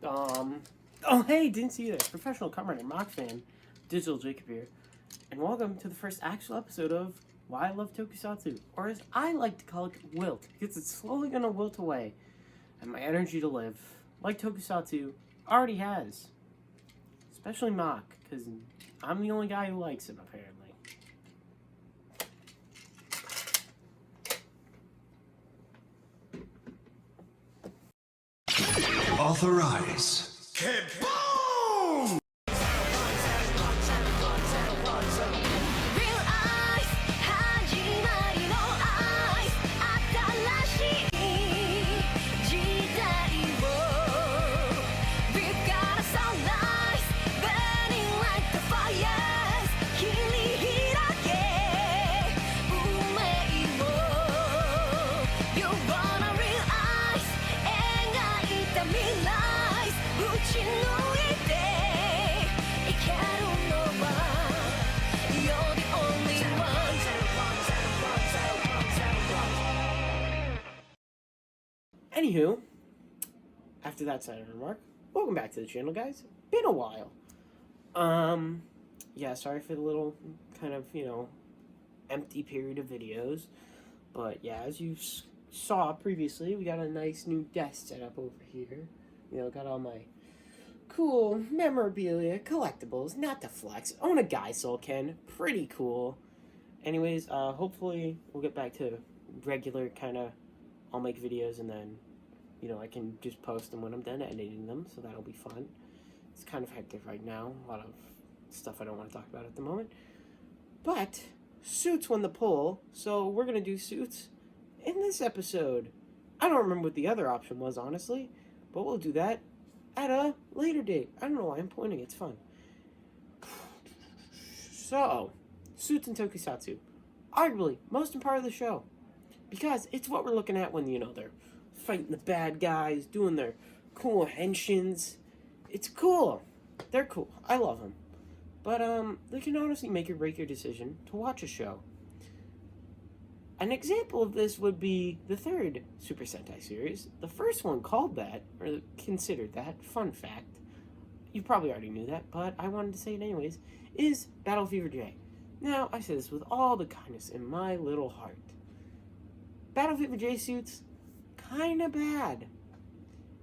Oh hey, didn't see you there. Professional Kamen Rider mock fan, Digital Jacob here, and welcome to the first actual episode of Why I Love Tokusatsu, or as I like to call it, Wilt, because it's slowly gonna wilt away, and my energy to live, like Tokusatsu, already has. Especially mock, because I'm the only guy who likes him, apparently. Authorize. Kaboom! Anywho, after that side remark, welcome back to the channel, guys. Been a while. Yeah, sorry for the little kind of, empty period of videos. But yeah, as you saw previously, we got a nice new desk set up over here. Got all my cool memorabilia, collectibles, not to flex. Own a guy soul Ken, pretty cool. Anyways, hopefully we'll get back to regular kind of, I'll make videos and then, I can just post them when I'm done editing them, so that'll be fun. It's kind of hectic right now, a lot of stuff I don't want to talk about at the moment. But Suits won the poll, so we're going to do Suits in this episode. I don't remember what the other option was, honestly, but we'll do that at a later date. I don't know why I'm pointing, it's fun. So, Suits and Tokusatsu. Arguably, most important part of the show. Because it's what we're looking at when, they're fighting the bad guys, doing their cool henshins. It's cool. They're cool. I love them. But, they can honestly make or break your decision to watch a show. An example of this would be the third Super Sentai series. The first one called that, or considered that, fun fact, you probably already knew that, but I wanted to say it anyways, is Battle Fever J. Now, I say this with all the kindness in my little heart. Battle Fever J Suits, kinda bad.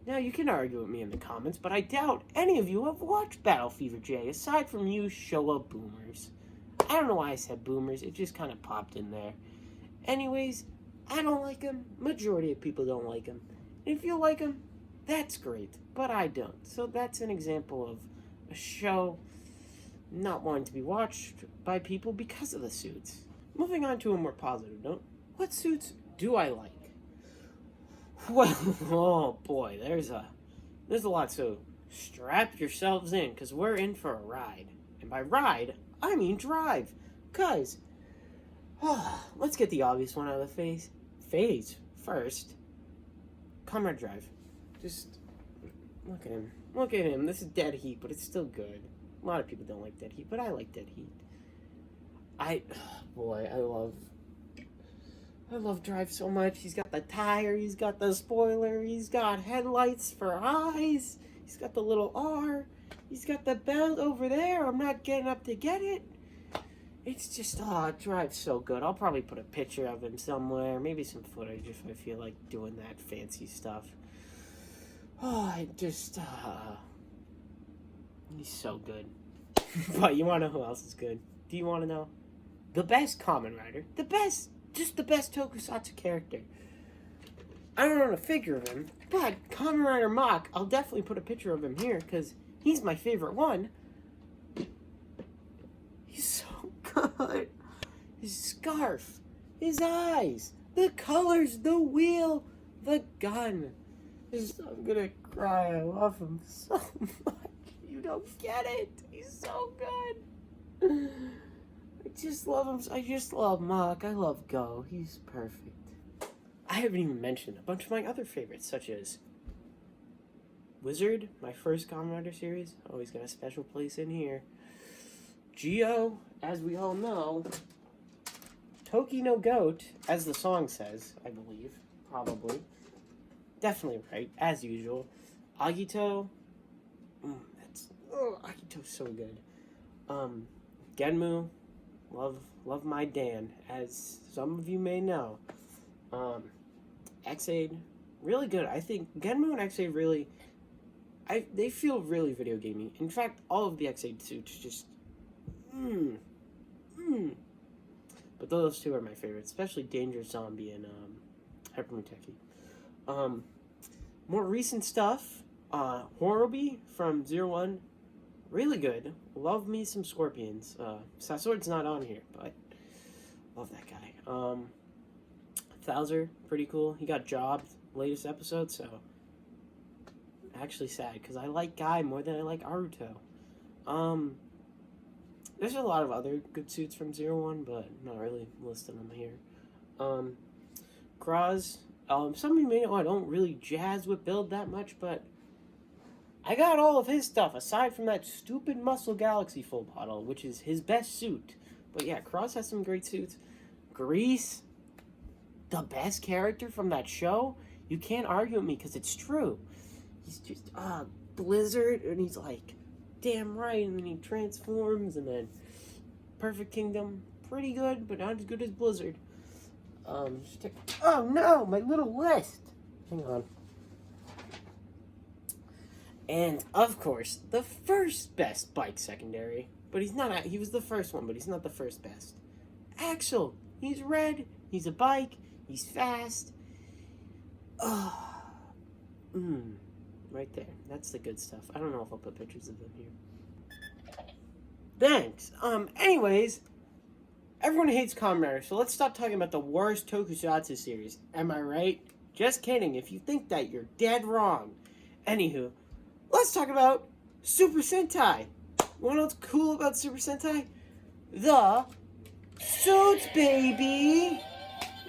Now, you can argue with me in the comments, but I doubt any of you have watched Battle Fever J, aside from you Showa boomers. I don't know why I said boomers, it just kind of popped in there. Anyways, I don't like them. Majority of people don't like them. And if you like them, that's great, but I don't. So that's an example of a show not wanting to be watched by people because of the suits. Moving on to a more positive note, what suits do I like? Well, oh boy, there's a lot, so strap yourselves in, because we're in for a ride. And by ride, I mean drive. Because, let's get the obvious one out of the phase first. Kamen Drive. Just, look at him. Look at him. This is dead heat, but it's still good. A lot of people don't like dead heat, but I like dead heat. I love Drive so much. He's got the tire, he's got the spoiler, he's got headlights for eyes, he's got the little R, he's got the belt over there. I'm not getting up to get it. It's just, Drive's so good. I'll probably put a picture of him somewhere, maybe some footage if I feel like doing that fancy stuff. He's so good. But you want to know who else is good? Do you want to know? The best Kamen Rider. The best Tokusatsu character. I don't know the figure of him, but Kamen Rider Mock, I'll definitely put a picture of him here, because he's my favorite one. He's so good. His scarf, his eyes, the colors, the wheel, the gun. I'm gonna cry. I love him so much. You don't get it. He's so good. I just love him. I just love Mock. I love Go. He's perfect. I haven't even mentioned a bunch of my other favorites, such as Wizard, my first Kamen Rider series. Always got a special place in here. Geo, as we all know. Toki no Goat, as the song says, I believe. Probably. Definitely right, as usual. Agito, Akito's so good. Genmu, love my Dan, as some of you may know. X-Aid, really good. I think Genmu and X-Aid really, they feel really video gamey. In fact, all of the X-Aid suits just, But those two are my favorites, especially Danger Zombie and Hyper Muteki. More recent stuff, Horobi from 01, really good. Love me some Scorpions. Sasord's not on here, but love that guy. Thouser, pretty cool. He got jobbed latest episode, so actually sad because I like Guy more than I like Aruto. There's a lot of other good suits from 01, but not really listing them here. Kraz, some of you may know I don't really jazz with build that much, but I got all of his stuff aside from that stupid Muscle Galaxy full bottle, which is his best suit. But yeah, Kraz has some great suits. Grease, the best character from that show. You can't argue with me because it's true. He's just Blizzard, and he's like, damn right, and then he transforms, and then Perfect Kingdom, pretty good, but not as good as Blizzard. Oh no, my little list. Hang on. And of course, the first best bike secondary, but he's not. He was the first one, but he's not the first best. Axel, he's red. He's a bike. He's fast. Right there. That's the good stuff. I don't know if I'll put pictures of them here. Thanks. Anyways, everyone hates Kamen Rider, so let's stop talking about the worst Tokusatsu series. Am I right? Just kidding. If you think that, you're dead wrong. Anywho, let's talk about Super Sentai. You wanna know what's cool about Super Sentai? The suits, baby!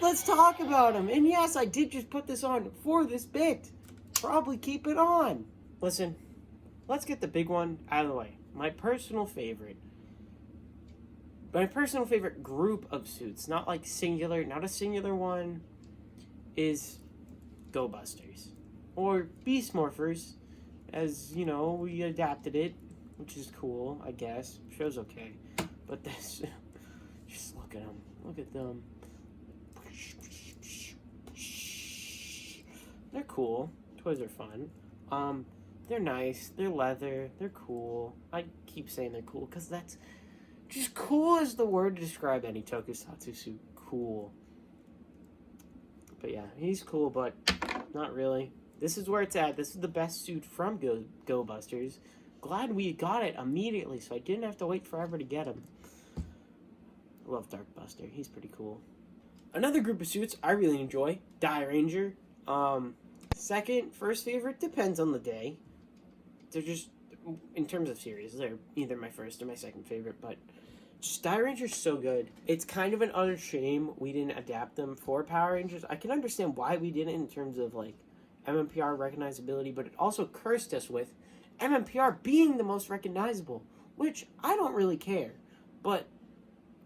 Let's talk about them. And yes, I did just put this on for this bit. Probably keep it on. Listen, let's get the big one out of the way. My personal favorite group of suits, not like singular, not a singular one, is Go Busters. Or Beast Morphers, as, you know, we adapted it, which is cool, I guess. Show's okay. But this, just look at them. Look at them. They're cool. Toys are fun. They're nice. They're leather. They're cool. I keep saying they're cool because that's just cool is the word to describe any Tokusatsu suit. Cool. But yeah, he's cool, but not really. This is where it's at. This is the best suit from Go Busters. Glad we got it immediately, so I didn't have to wait forever to get him. I love Dark Buster. He's pretty cool. Another group of suits I really enjoy, Dairanger. First favorite, depends on the day. They're just, in terms of series, they're either my first or my second favorite, but just Dairanger's so good. It's kind of an utter shame we didn't adapt them for Power Rangers. I can understand why we didn't in terms of, like, MMPR recognizability, but it also cursed us with MMPR being the most recognizable, which I don't really care. But,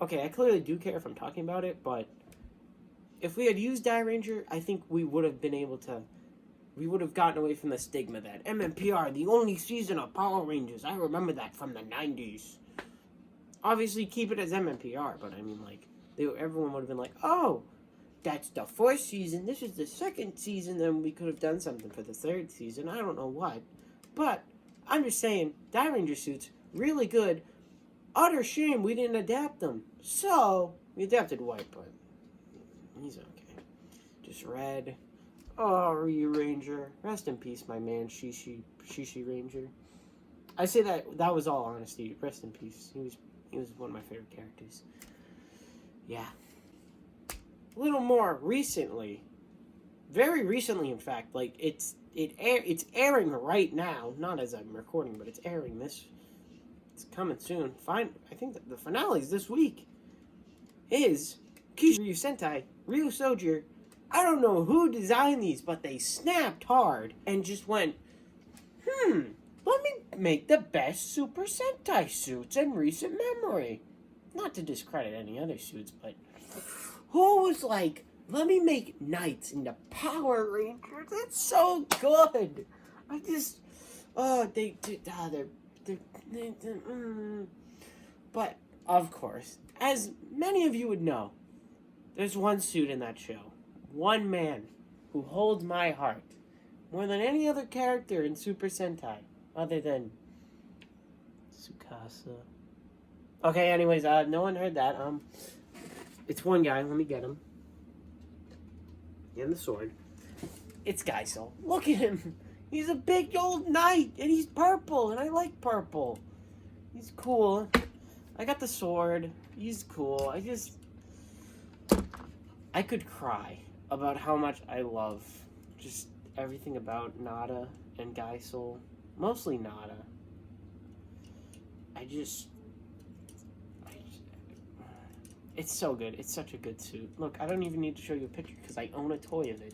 okay, I clearly do care if I'm talking about it, but if we had used Dairanger, I think we would have been able to, we would have gotten away from the stigma that MMPR, the only season of Power Rangers. I remember that from the 90s. Obviously, keep it as MMPR, but I mean, like, everyone would have been like, oh, that's the fourth season, this is the second season, then we could have done something for the third season. I don't know what. But, I'm just saying, Dairanger suits, really good. Utter shame we didn't adapt them. So, we adapted white, but he's okay. Just red. Oh, Ryusoulger. Rest in peace, my man, Shishi Ranger. I say that was all honesty. Rest in peace. He was one of my favorite characters. Yeah. A little more recently. Very recently, in fact. Like, it's airing right now. Not as I'm recording, but it's airing this. It's coming soon. I think that the finale is this week. Is Kishiryu Sentai Ryusoulger. I don't know who designed these, but they snapped hard and just went, let me make the best Super Sentai suits in recent memory. Not to discredit any other suits, but who was like, let me make Knights into Power Rangers? It's so good. oh, But, of course, as many of you would know, there's one suit in that show. One man who holds my heart more than any other character in Super Sentai, other than Tsukasa. Okay, anyways, no one heard that. It's one guy. Let me get him. And the sword. It's Gosei. Look at him. He's a big old knight, and he's purple, and I like purple. He's cool. I got the sword. He's cool. I could cry about how much I love just everything about Nada and Gosei. Mostly Nada. It's so good. It's such a good suit. Look, I don't even need to show you a picture because I own a toy of it.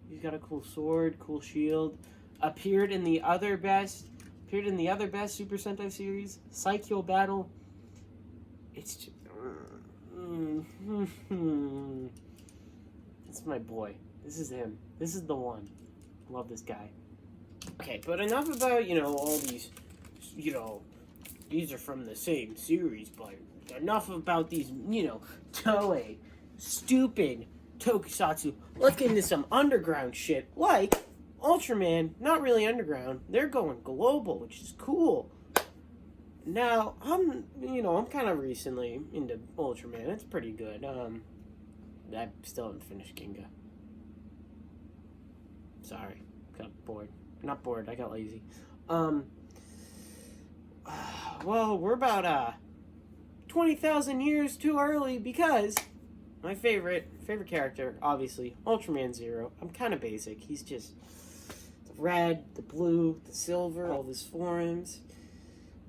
He's got a cool sword, cool shield. Appeared in the other best Super Sentai series, Saikyo Battle. It's just, it's my boy. This is him. This is the one. Love this guy. Okay, but enough about, all these, these are from the same series, but enough about these, Toei, stupid tokusatsu. Let's get into some underground shit, like Ultraman. Not really underground. They're going global, which is cool. Now, I'm kind of recently into Ultraman. It's pretty good. I still haven't finished Ginga. Sorry. Got bored. Not bored, I got lazy. Well, we're about, 20,000 years too early because my favorite character, obviously, Ultraman Zero. I'm kind of basic. He's just the red, the blue, the silver, all of his forms.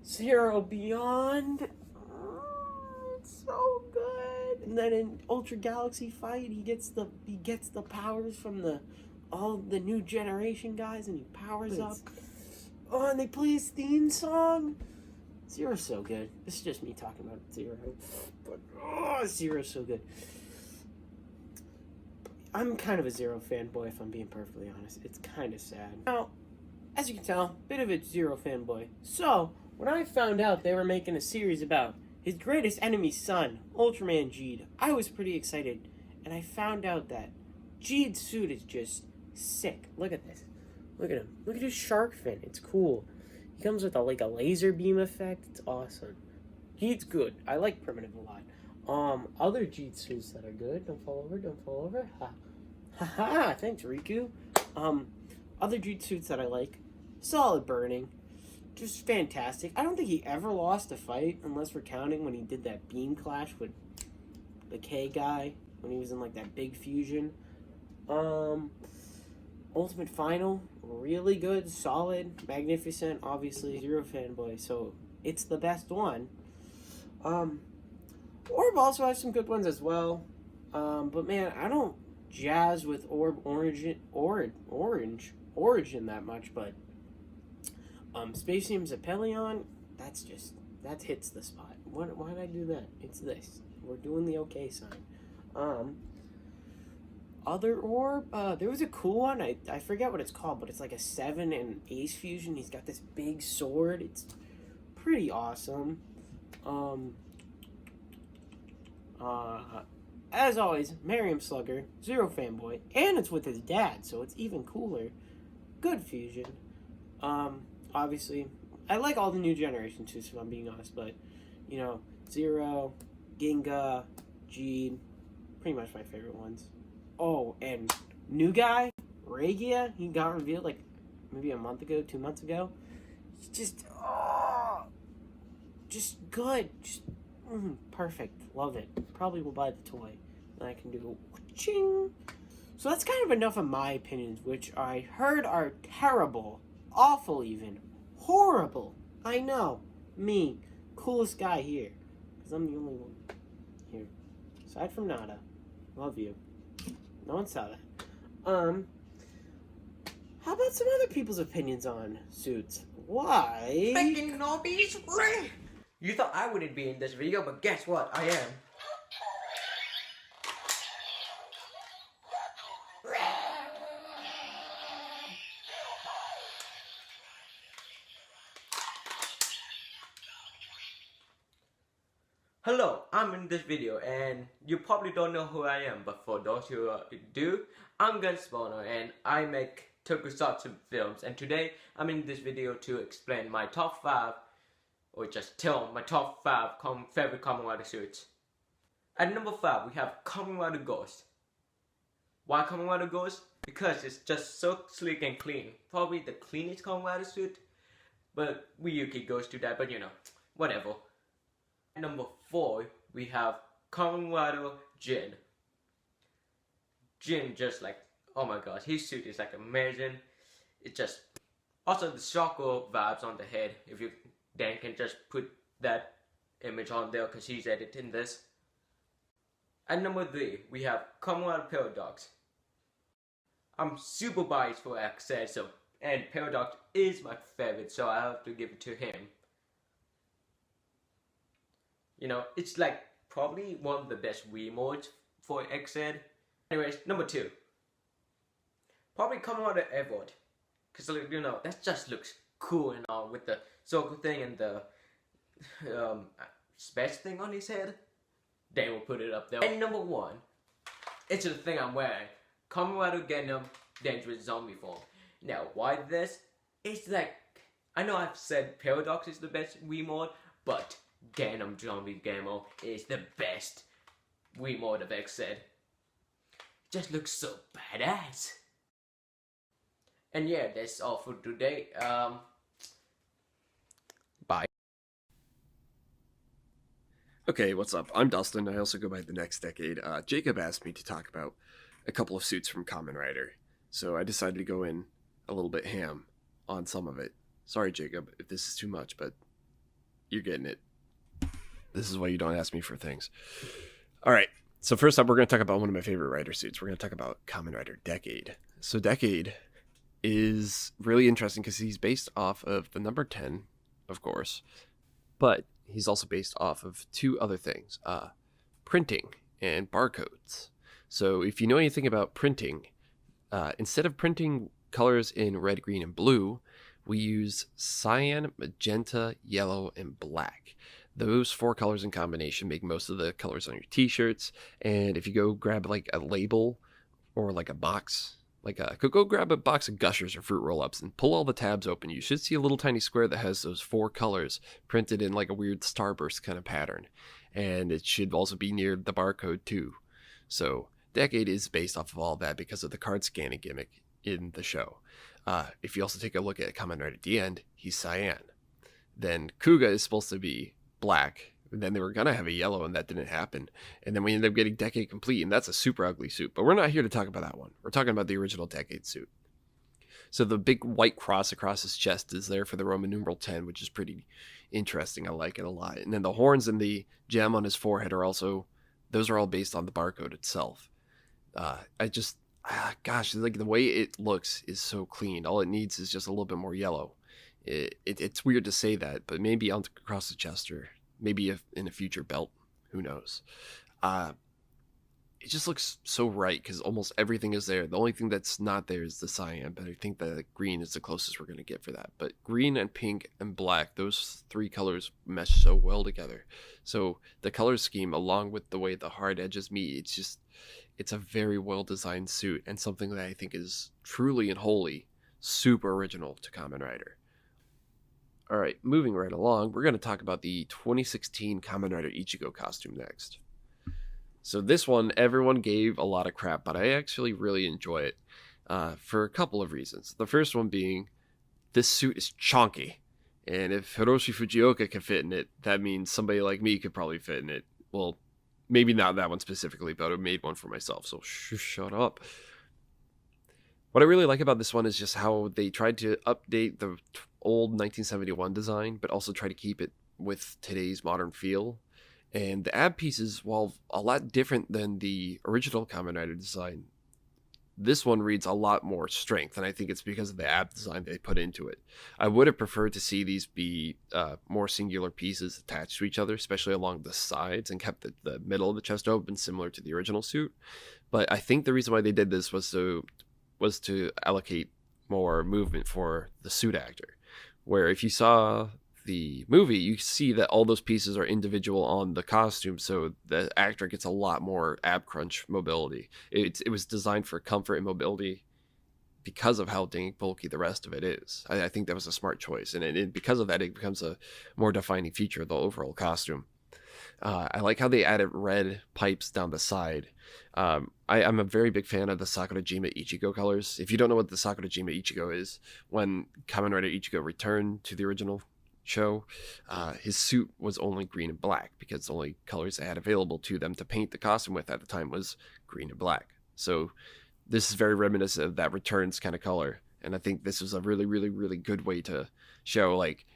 Zero Beyond. It's so good. And then in Ultra Galaxy Fight, he gets the powers from all the new generation guys, and he powers up. Oh, and they play his theme song. Zero's so good. This is just me talking about Zero. But, Zero's so good. I'm kind of a Zero fanboy, if I'm being perfectly honest. It's kind of sad. Now, as you can tell, bit of a Zero fanboy. So, when I found out they were making a series about his greatest enemy's son, Ultraman Jeed, I was pretty excited. And I found out that Jeed's suit is just sick. Look at this. Look at him. Look at his shark fin. It's cool. He comes with a laser beam effect. It's awesome. Jeed's good. I like Primitive a lot. Other Jeed suits that are good. Don't fall over. Ha. Thanks, Riku. Other Jeed suits that I like. Solid Burning. Just fantastic. I don't think he ever lost a fight, unless we're counting when he did that beam clash with the K guy, when he was in that big fusion. Ultimate Final, really good, solid, magnificent, obviously, Zero fanboy, so it's the best one. Orb also has some good ones as well, but man, I don't jazz with Origin that much, but Spacium's Apellion, that hits the spot. Why did I do that? It's this. We're doing the okay sign. Other orb, there was a cool one. I forget what it's called, but it's like a 7 and Ace fusion. He's got this big sword. It's pretty awesome. As always, Miriam Slugger, Zero fanboy, and it's with his dad, so it's even cooler. Good fusion. Obviously, I like all the new generation too, if I'm being honest, but Zero, Ginga, Jeed, pretty much my favorite ones. Oh, and new guy, Regia, he got revealed maybe a month ago, 2 months ago. He's just good. Just perfect. Love it. Probably will buy the toy. And I can do ching. So that's kind of enough of my opinions, which I heard are terrible, awful even, horrible. I know. Me. Coolest guy here. Because I'm the only one here. Aside from Nada. Love you. No one saw that. How about some other people's opinions on suits? Why? Making nobbies? You thought I wouldn't be in this video, but guess what? I am. Hello, I'm in this video and you probably don't know who I am, but for those who do, I'm Gunspawner and I make Tokusatsu films, and today I'm in this video to explain my top 5, or just tell my top 5 favorite Kamen Rider suits. At number 5 we have Kamen Rider Ghost. Why Kamen Rider Ghost? Because it's just so sleek and clean. Probably the cleanest Kamen Rider suit, but Ryuki goes to that, but you know, whatever. At number 4, we have Kamen Rider Jin. Jin just like, oh my gosh, his suit is like amazing. It just, also the chakra vibes on the head. If you then can just put that image on there because he's editing this. At number 3, we have Kamen Rider Paradox. I'm super biased for X-Ed, so, and Paradox is my favorite, so I have to give it to him. You know, it's like probably one of the best Wii modes for X-Ed. Anyways, number 2. Probably Kamen Rider Evod. Because, you know, that just looks cool and all with the circle thing and the space thing on his head. They will put it up there. And number 1, it's the thing I'm wearing. Kamen Rider Gundam Dangerous Zombie Form. Now, why this? It's like, I know I've said Paradox is the best Wii mode, but Gundam Zombie Gamo is the best Wii mode of X-Ed. Just looks so badass. And yeah, that's all for today. Bye. Okay, what's up? I'm Dustin. I also go by The Next Decade. Jacob asked me to talk about a couple of suits from Kamen Rider, so I decided to go in a little bit ham on some of it. Sorry, Jacob, if this is too much, but you're getting it. This is why you don't ask me for things. All right, so first up, we're going to talk about one of my favorite Rider suits. We're going to talk about Kamen Rider Decade. So Decade is really interesting because he's based off of the number 10, of course, but he's also based off of two other things, printing and barcodes. So if you know anything about printing, instead of printing colors in red, green, and blue, we use cyan, magenta, yellow, and black. Those 4 colors in combination make most of the colors on your t-shirts. And if you go grab like a label or like a box, go grab a box of Gushers or Fruit Roll-Ups and pull all the tabs open, you should see a little tiny square that has those 4 colors printed in like a weird starburst kind of pattern. And it should also be near the barcode too. So Decade is based off of all that because of the card scanning gimmick in the show. If you also take a look at Kamen Rider at the end, he's cyan. Then Kuga is supposed to be black. And then they were going to have a yellow, and that didn't happen. And then we ended up getting Decade Complete, and that's a super ugly suit. But we're not here to talk about that one. We're talking about the original Decade suit. So the big white cross across his chest is there for the Roman numeral 10, which is pretty interesting. I like it a lot. And then the horns and the gem on his forehead are also, those are all based on the barcode itself. Gosh, like the way it looks is so clean. All it needs is just a little bit more yellow. It's weird to say that, but maybe across the chest or maybe in a future belt, who knows. It just looks so right because almost everything is there. The only thing that's not there is the cyan, but I think the green is the closest we're going to get for that. But green and pink and black, those 3 colors mesh so well together. So the color scheme, along with the way the hard edges meet, it's a very well designed suit and something that I think is truly and wholly super original to Kamen Rider. All right, moving right along, we're going to talk about the 2016 Kamen Rider Ichigo costume next. So this one, everyone gave a lot of crap, but I actually really enjoy it for a couple of reasons. The first one being, this suit is chonky. And if Hiroshi Fujioka can fit in it, that means somebody like me could probably fit in it. Well, maybe not that one specifically, but I made one for myself, so shut up. What I really like about this one is just how they tried to update the old 1971 design, but also try to keep it with today's modern feel. And the ab pieces, while a lot different than the original Kamen Rider design, this one reads a lot more strength, and I think it's because of the ab design they put into it. I would have preferred to see these be more singular pieces attached to each other, especially along the sides, and kept the middle of the chest open, similar to the original suit. But I think the reason why they did this was to allocate more movement for the suit actor. Where if you saw the movie, you see that all those pieces are individual on the costume, so the actor gets a lot more ab crunch mobility. It was designed for comfort and mobility because of how dang bulky the rest of it is. I think that was a smart choice, and because of that, it becomes a more defining feature of the overall costume. I like how they added red pipes down the side. I'm a very big fan of the Sakurajima Ichigo colors. If you don't know what the Sakurajima Ichigo is, when Kamen Rider Ichigo returned to the original show, his suit was only green and black because the only colors they had available to them to paint the costume with at the time was green and black. So this is very reminiscent of that Returns kind of color. And I think this was a really, really, really good way to show, like,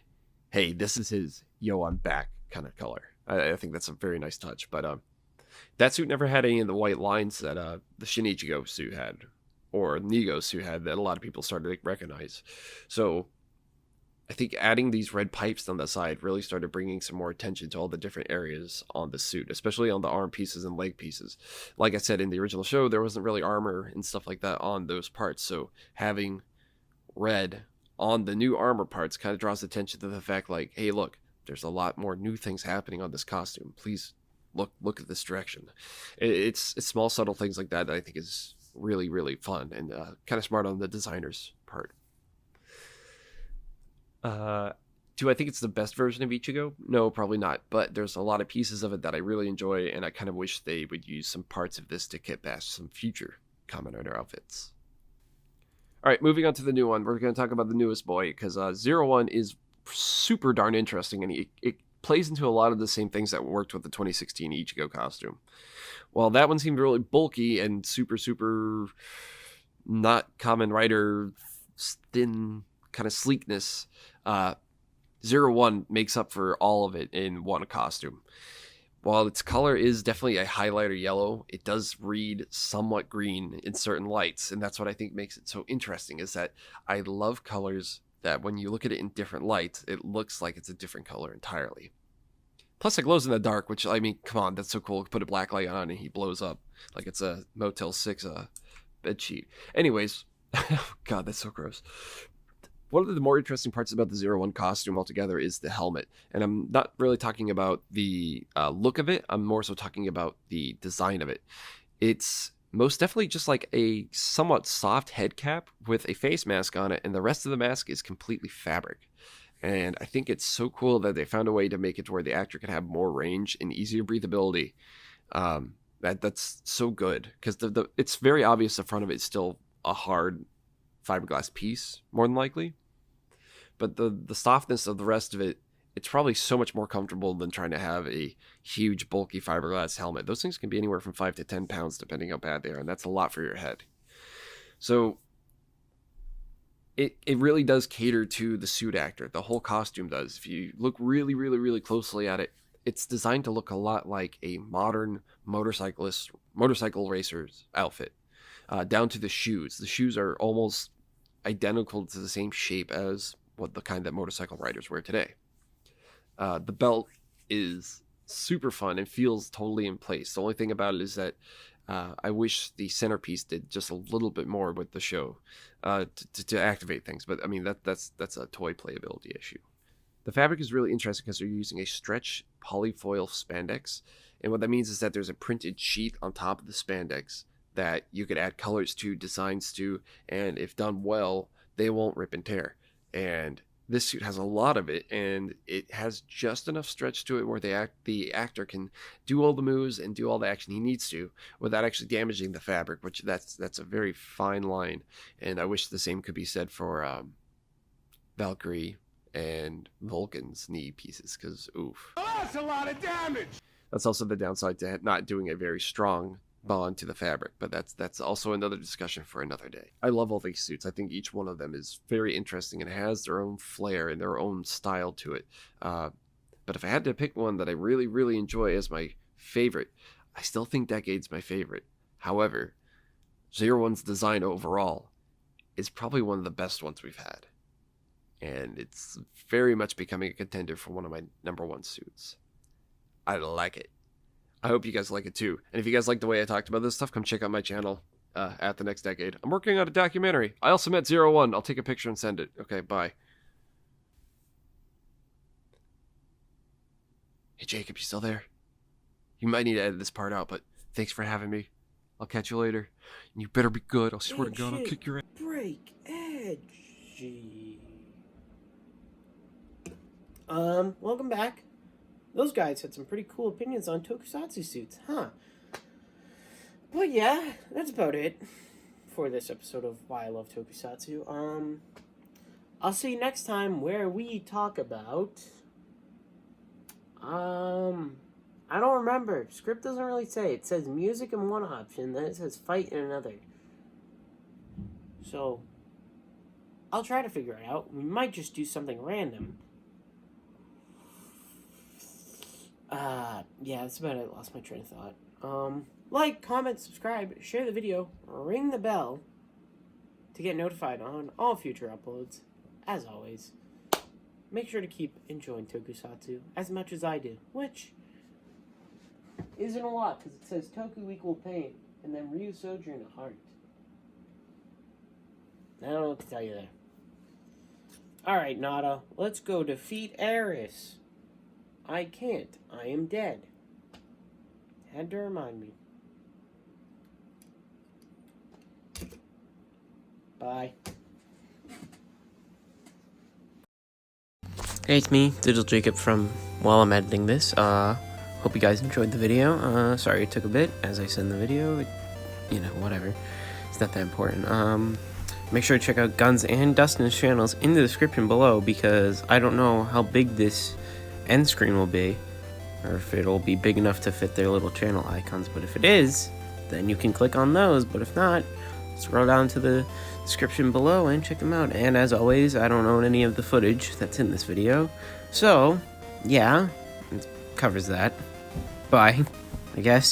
hey, this is his yo, I'm back kind of color. I think that's a very nice touch. But that suit never had any of the white lines that the Shinichigo suit had, or Nigo's suit had, that a lot of people started to recognize. So I think adding these red pipes on the side really started bringing some more attention to all the different areas on the suit, especially on the arm pieces and leg pieces. Like I said, in the original show, there wasn't really armor and stuff like that on those parts. So having red on the new armor parts kind of draws attention to the fact, like, hey, look, there's a lot more new things happening on this costume. Please look at this direction. It's small, subtle things like that I think is really, really fun and kind of smart on the designer's part. Do I think it's the best version of Ichigo? No, probably not. But there's a lot of pieces of it that I really enjoy, and I kind of wish they would use some parts of this to kit bash some future Kamen Rider outfits. All right, moving on to the new one. We're going to talk about the newest boy, because 01 is super darn interesting, and it plays into a lot of the same things that worked with the 2016 Ichigo costume. While that one seemed really bulky and super not Kamen Rider thin kind of sleekness, 01 makes up for all of it in one costume. While its color is definitely a highlighter yellow, it does read somewhat green in certain lights, and that's what I think makes it so interesting, is that I love colors that when you look at it in different lights, it looks like it's a different color entirely. Plus, it glows in the dark, which, I mean, come on, that's so cool. Put a black light on and he blows up like it's a Motel 6 bed sheet. Anyways, God, that's so gross. One of the more interesting parts about the 01 costume altogether is the helmet. And I'm not really talking about the look of it. I'm more so talking about the design of it. It's most definitely just like a somewhat soft head cap with a face mask on it, and the rest of the mask is completely fabric. And I think it's so cool that they found a way to make it to where the actor can have more range and easier breathability. That's so good, because it's very obvious the front of it is still a hard fiberglass piece, more than likely. But the softness of the rest of it, it's probably so much more comfortable than trying to have a huge, bulky fiberglass helmet. Those things can be anywhere from 5 to 10 pounds, depending how bad they are, and that's a lot for your head. So it really does cater to the suit actor. The whole costume does. If you look really, really, really closely at it, it's designed to look a lot like a modern motorcycle racer's outfit, down to the shoes. The shoes are almost identical to the same shape as what the kind that motorcycle riders wear today. The belt is super fun and feels totally in place. The only thing about it is that I wish the centerpiece did just a little bit more with the show to activate things. But I mean, that's a toy playability issue. The fabric is really interesting because they're using a stretch polyfoil spandex. And what that means is that there's a printed sheet on top of the spandex that you could add colors to, designs to, and if done well, they won't rip and tear. And this suit has a lot of it, and it has just enough stretch to it where the actor can do all the moves and do all the action he needs to without actually damaging the fabric, which that's a very fine line. And I wish the same could be said for Valkyrie and Vulcan's knee pieces, because oof. Oh, that's a lot of damage! That's also the downside to not doing a very strong bond to the fabric, but that's also another discussion for another day. I love all these suits. I think each one of them is very interesting and has their own flair and their own style to it. But if I had to pick one that I really, really enjoy as my favorite, I still think Decade's my favorite. However, 01's design overall is probably one of the best ones we've had. And it's very much becoming a contender for one of my number one suits. I like it. I hope you guys like it too. And if you guys like the way I talked about this stuff, come check out my channel at the next decade. I'm working on a documentary. I also met 01. I'll take a picture and send it. Okay, bye. Hey, Jacob, you still there? You might need to edit this part out, but thanks for having me. I'll catch you later. And you better be good. I swear to God, I'll kick your ass. Break edgy. Welcome back. Those guys had some pretty cool opinions on tokusatsu suits, huh? But yeah, that's about it for this episode of Why I Love Tokusatsu. I'll see you next time where we talk about... I don't remember. Script doesn't really say. It says music in one option, then it says fight in another. So, I'll try to figure it out. We might just do something random. Yeah, that's about it. Lost my train of thought. Like, comment, subscribe, share the video, ring the bell to get notified on all future uploads. As always, make sure to keep enjoying tokusatsu as much as I do, which isn't a lot, because it says Toku equal pain, and then Ryusoulger in a heart. I don't know what to tell you there. Alright, Nada, let's go defeat Eris. I can't. I am dead. Had to remind me. Bye. Hey, it's me, Digital Jacob from While I'm Editing This. Hope you guys enjoyed the video. Sorry it took a bit, as I said in the video. You know, whatever. It's not that important. Make sure to check out Guns and Dustin's channels in the description below, because I don't know how big this end screen will be, or if it'll be big enough to fit their little channel icons. But if it is, then you can click on those. But if not, scroll down to the description below and check them out. And as always, I don't own any of the footage that's in this video, so yeah, it covers that. Bye, I guess.